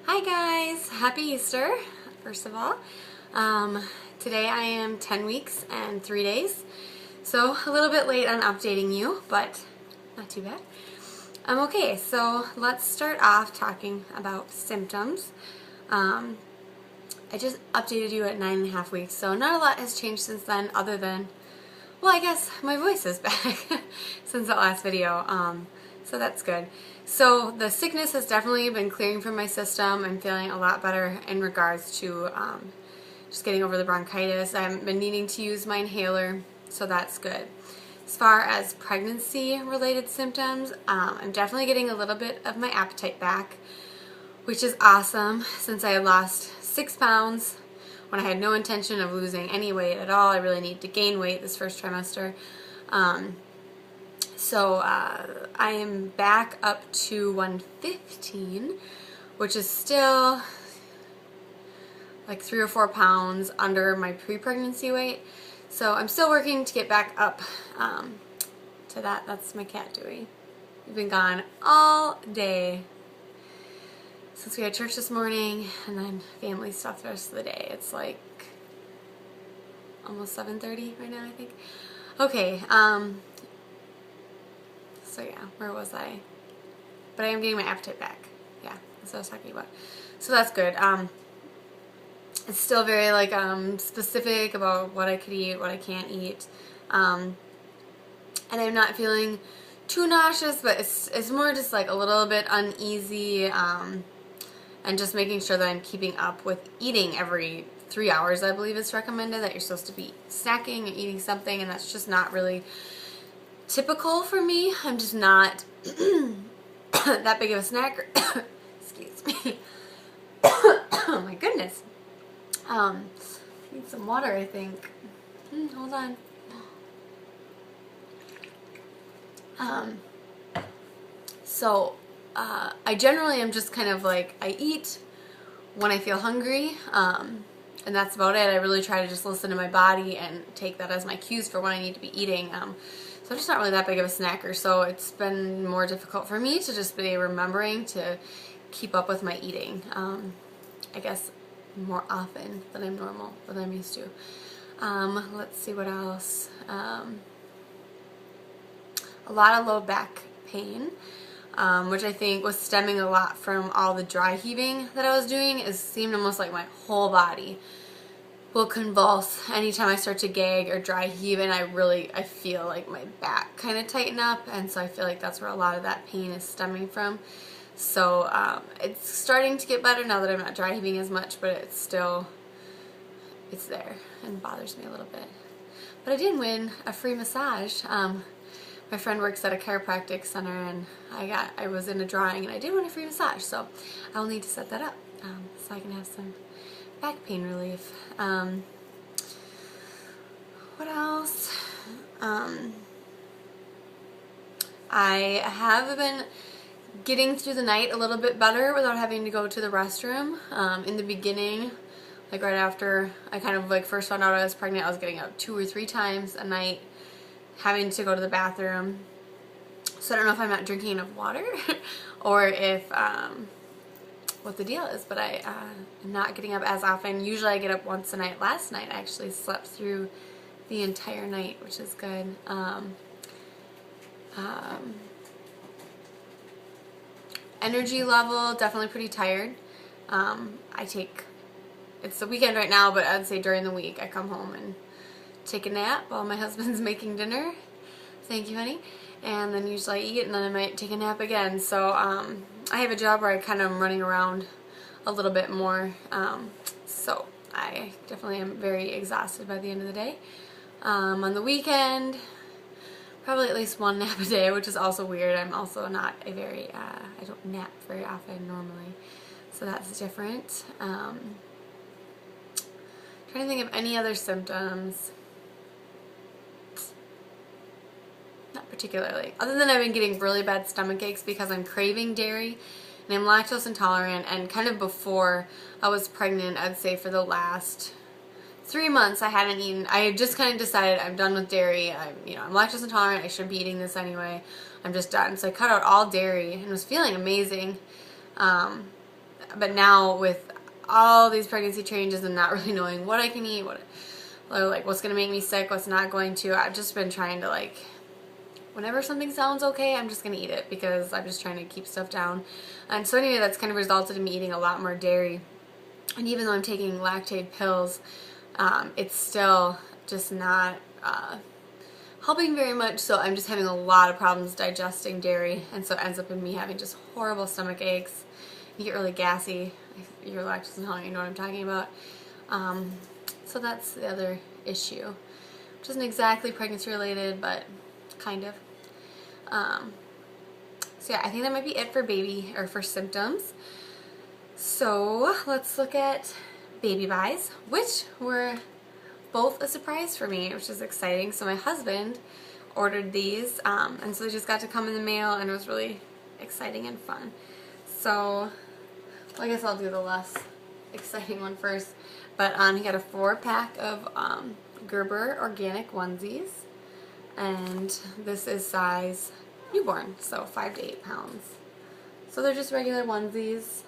Hi guys, happy Easter, first of all. Today I am 10 weeks and 3 days, so a little bit late on updating you, but not too bad. Okay, so let's start off talking about symptoms. I just updated you at 9.5 weeks, so not a lot has changed since then other than, well, I guess my voice is back since that last video. So that's good. So the sickness has definitely been clearing from my system. I'm feeling a lot better in regards to just getting over the bronchitis. I haven't been needing to use my inhaler, so that's good. As far as pregnancy related symptoms, I'm definitely getting a little bit of my appetite back, which is awesome since I had lost 6 pounds when I had no intention of losing any weight at all. I really need to gain weight this first trimester. So I am back up to 115, which is still like 3 or 4 pounds under my pre-pregnancy weight. So I'm still working to get back up to that. That's my cat Dewey. We've been gone all day since we had church this morning, and then family stuff the rest of the day. It's like almost 7:30 right now, I think. Okay, so yeah, where was I? But I am getting my appetite back. Yeah, that's what I was talking about. So that's good. It's still very like specific about what I could eat, what I can't eat. And I'm not feeling too nauseous, but it's more just like a little bit uneasy, and just making sure that I'm keeping up with eating every 3 hours. I believe it's recommended that you're supposed to be snacking and eating something, and that's just not really typical for me. I'm just not that big of a snacker. Excuse me. Oh my goodness. Need some water, I think. Hold on. I generally am just kind of like, I eat when I feel hungry, and that's about it. I really try to just listen to my body and take that as my cues for when I need to be eating. So I'm just not really that big of a snacker, so it's been more difficult for me to just be remembering to keep up with my eating, I guess more often than I'm used to. Let's see what else. A lot of low back pain, which I think was stemming a lot from all the dry heaving that I was doing. It seemed almost like my whole body will convulse anytime I start to gag or dry heave, and I feel like my back kind of tighten up, and so I feel like that's where a lot of that pain is stemming from. So it's starting to get better now that I'm not dry heaving as much, but it's there and bothers me a little bit. But I did win a free massage. My friend works at a chiropractic center, and I was in a drawing, and I did win a free massage, so I'll need to set that up so I can have some back pain relief. What else? I have been getting through the night a little bit better without having to go to the restroom. In the beginning, like right after I kind of like first found out I was pregnant, I was getting up 2 or 3 times a night having to go to the bathroom. So I don't know if I'm not drinking enough water or if what the deal is, but I'm not getting up as often. Usually I get up once a night. Last night I actually slept through the entire night, which is good. Energy level, definitely pretty tired. It's the weekend right now, but I'd say during the week I come home and take a nap while my husband's making dinner. Thank you, honey. And then usually I eat, and then I might take a nap again. So I have a job where I kind of am running around a little bit more. So I definitely am very exhausted by the end of the day. On the weekend, probably at least 1 nap a day, which is also weird. I'm also not a very, I don't nap very often normally. So that's different. Trying to think of any other symptoms. Not particularly. Other than I've been getting really bad stomach aches because I'm craving dairy and I'm lactose intolerant, and kind of before I was pregnant, I'd say for the last 3 months I hadn't eaten. I had just kind of decided I'm done with dairy. I'm lactose intolerant. I shouldn't be eating this anyway. I'm just done. So I cut out all dairy and was feeling amazing. but now with all these pregnancy changes and not really knowing what I can eat, what's going to make me sick, what's not going to, I've just been trying to like, whenever something sounds okay, I'm just going to eat it because I'm just trying to keep stuff down. And so anyway, that's kind of resulted in me eating a lot more dairy. And even though I'm taking Lactaid pills, it's still just not helping very much. So I'm just having a lot of problems digesting dairy. And so it ends up in me having just horrible stomach aches. You get really gassy. If you're lactose intolerant, you know what I'm talking about. So that's the other issue, which isn't exactly pregnancy related, but kind of. So yeah, I think that might be it for baby or for symptoms. So let's look at baby buys, which were both a surprise for me, which is exciting. So my husband ordered these, and so they just got to come in the mail, and it was really exciting and fun. So well, I guess I'll do the less exciting one first. But he got a 4-pack of Gerber organic onesies, and this is size newborn, so 5 to 8 pounds. So they're just regular onesies,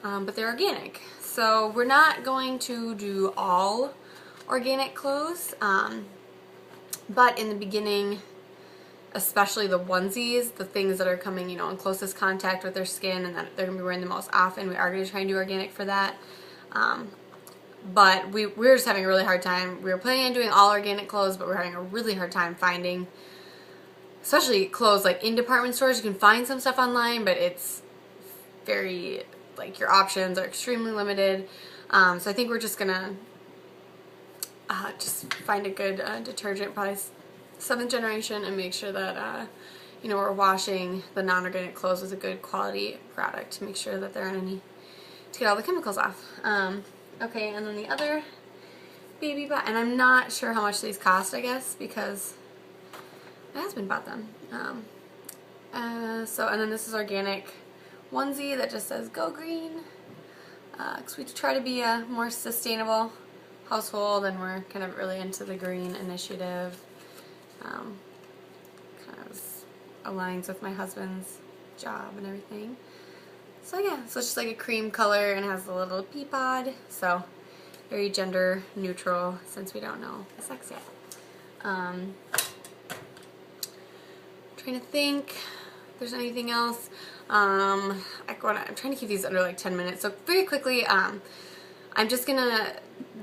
but they're organic. So we're not going to do all organic clothes, but in the beginning, especially the onesies, the things that are coming, you know, in closest contact with their skin and that they're going to be wearing the most often, we are going to try and do organic for that. But we were just having a really hard time. We were planning on doing all organic clothes, but we're having a really hard time finding, especially clothes like in department stores. You can find some stuff online, but it's very, like, your options are extremely limited. So I think we're just gonna just find a good detergent, probably 7th generation, and make sure that you know, we're washing the non-organic clothes with a good quality product to make sure that there aren't any, to get all the chemicals off. Okay, and then the other baby buy, and I'm not sure how much these cost, I guess, because my husband bought them. And then this is organic onesie that just says Go Green, because we try to be a more sustainable household, and we're kind of really into the green initiative. Kind of aligns with my husband's job and everything. So yeah, so it's just like a cream color and has a little pea pod, so very gender neutral since we don't know the sex yet. Trying to think if there's anything else. I'm trying to keep these under like 10 minutes, so very quickly, I'm just gonna,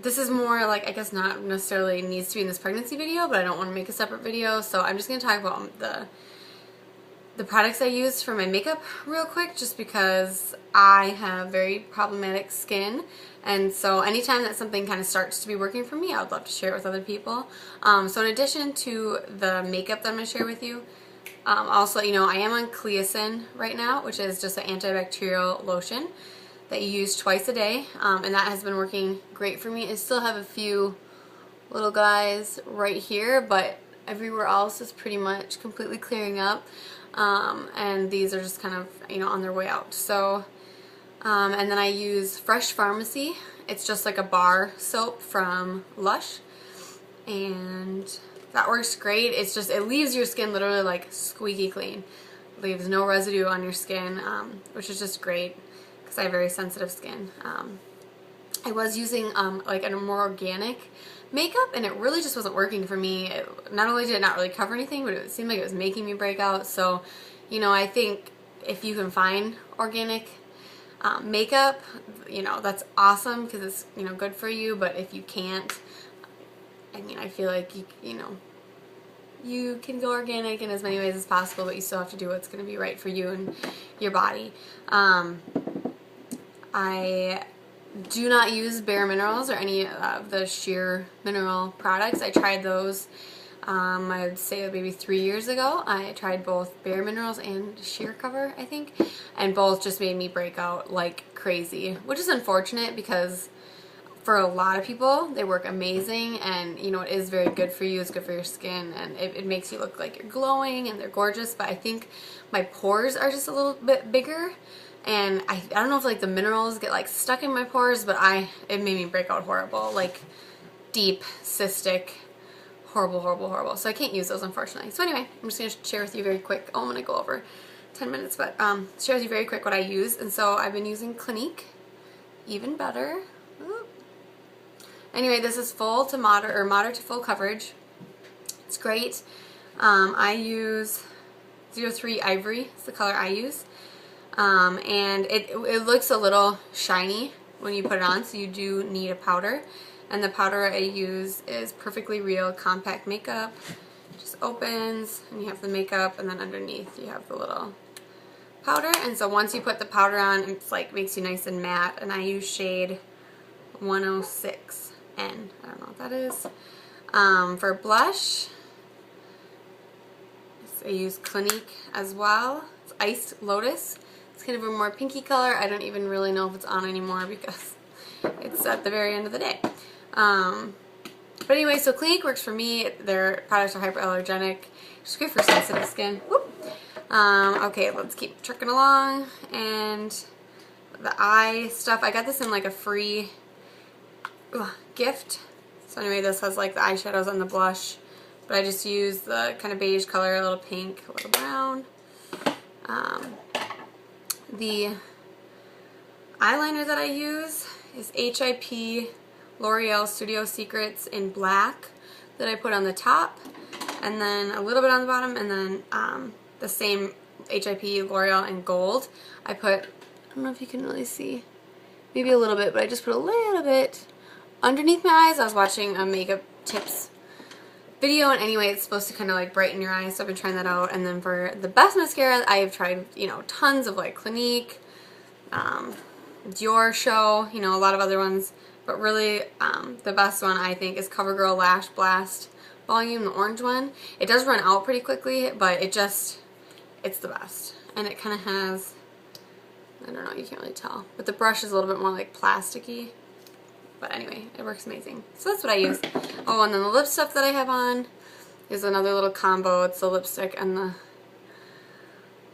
this is more like, I guess not necessarily needs to be in this pregnancy video, but I don't want to make a separate video, so I'm just gonna talk about the products I use for my makeup real quick, just because I have very problematic skin, and so anytime that something kind of starts to be working for me, I would love to share it with other people. So in addition to the makeup that I'm going to share with you, also, you know, I am on Cleasin right now, which is just an antibacterial lotion that you use twice a day, and that has been working great for me. I still have a few little guys right here, but everywhere else is pretty much completely clearing up. And these are just kind of, you know, on their way out. So, and then I use Fresh Pharmacy. It's just like a bar soap from Lush, and that works great. It's just, it leaves your skin literally like squeaky clean. It leaves no residue on your skin, which is just great because I have very sensitive skin. I was using like a more organic makeup, and it really just wasn't working for me. Not only did it not really cover anything, but it seemed like it was making me break out. So, you know, I think if you can find organic makeup, you know, that's awesome because it's, you know, good for you. But if you can't, I mean, I feel like you know, you can go organic in as many ways as possible, but you still have to do what's going to be right for you and your body. I do not use Bare Minerals or any of the sheer mineral products. I tried those, I would say maybe 3 years ago. I tried both Bare Minerals and Sheer Cover, I think, and both just made me break out like crazy, which is unfortunate because for a lot of people they work amazing, and you know, it is very good for you, it's good for your skin, and it makes you look like you're glowing and they're gorgeous. But I think my pores are just a little bit bigger, and I don't know if like the minerals get like stuck in my pores, but it made me break out horrible, like deep cystic, horrible. So I can't use those, unfortunately. So anyway, I'm just going to share with you very quick. I'm going to go over 10 minutes, but shows you very quick what I use. And so I've been using Clinique, even better. Ooh. Anyway, this is full to moderate or moderate to full coverage. It's great. I use 03 Ivory. It's the color I use. And it looks a little shiny when you put it on, so you do need a powder. And the powder I use is Perfectly Real Compact Makeup. Just opens, and you have the makeup, and then underneath you have the little powder. And so once you put the powder on, it's like makes you nice and matte. And I use shade 106N. I don't know what that is. For blush, I use Clinique as well. It's Iced Lotus. It's kind of a more pinky color. I don't even really know if it's on anymore because it's at the very end of the day. But anyway, so Clinique works for me. Their products are hypoallergenic. It's good for sensitive skin. Whoop. Okay, let's keep trucking along. And the eye stuff, I got this in like a free gift. So anyway, this has like the eyeshadows and the blush. But I just use the kind of beige color, a little pink, a little brown. The eyeliner that I use is HIP L'Oreal Studio Secrets in black that I put on the top, and then a little bit on the bottom, and then the same HIP L'Oreal in gold. I don't know if you can really see, maybe a little bit, but I just put a little bit underneath my eyes. I was watching a makeup tips video, and anyway, it's supposed to kind of like brighten your eyes, so I've been trying that out. And then for the best mascara, I have tried, you know, tons of like Clinique, Dior Show, you know, a lot of other ones. But really, the best one I think is CoverGirl Lash Blast Volume, the orange one. It does run out pretty quickly, but it's the best. And it kind of has, I don't know, you can't really tell, but the brush is a little bit more like plasticky. But anyway, it works amazing. So that's what I use. Oh, and then the lip stuff that I have on is another little combo. It's the lipstick and the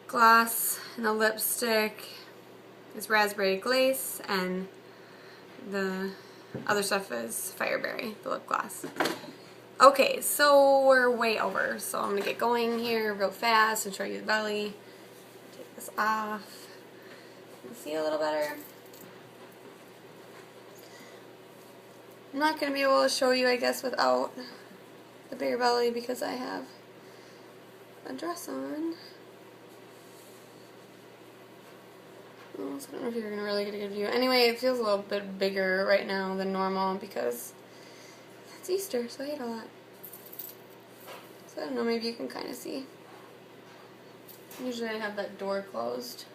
gloss. And the lipstick is Raspberry Glaze, and the other stuff is Fireberry, the lip gloss. Okay, so we're way over. So I'm going to get going here real fast and show you the belly. Take this off. You can see a little better. I'm not going to be able to show you, I guess, without the bare belly because I have a dress on. Oh, so I don't know if you're going to really get a good view. Anyway, it feels a little bit bigger right now than normal because it's Easter, so I ate a lot. So I don't know, maybe you can kind of see. Usually I have that door closed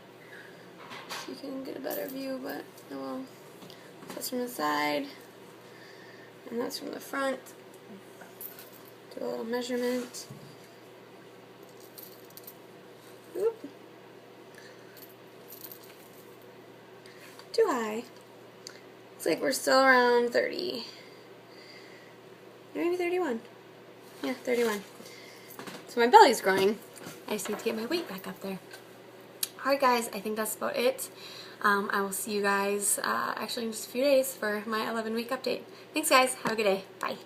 so you can get a better view, but oh well. That's from the side. And that's from the front. Do a little measurement. Oop. Too high. Looks like we're still around 30. Maybe 31. Yeah, 31. So my belly's growing. I just need to get my weight back up there. Alright guys, I think that's about it. I will see you guys actually in just a few days for my 11-week update. Thanks guys. Have a good day. Bye.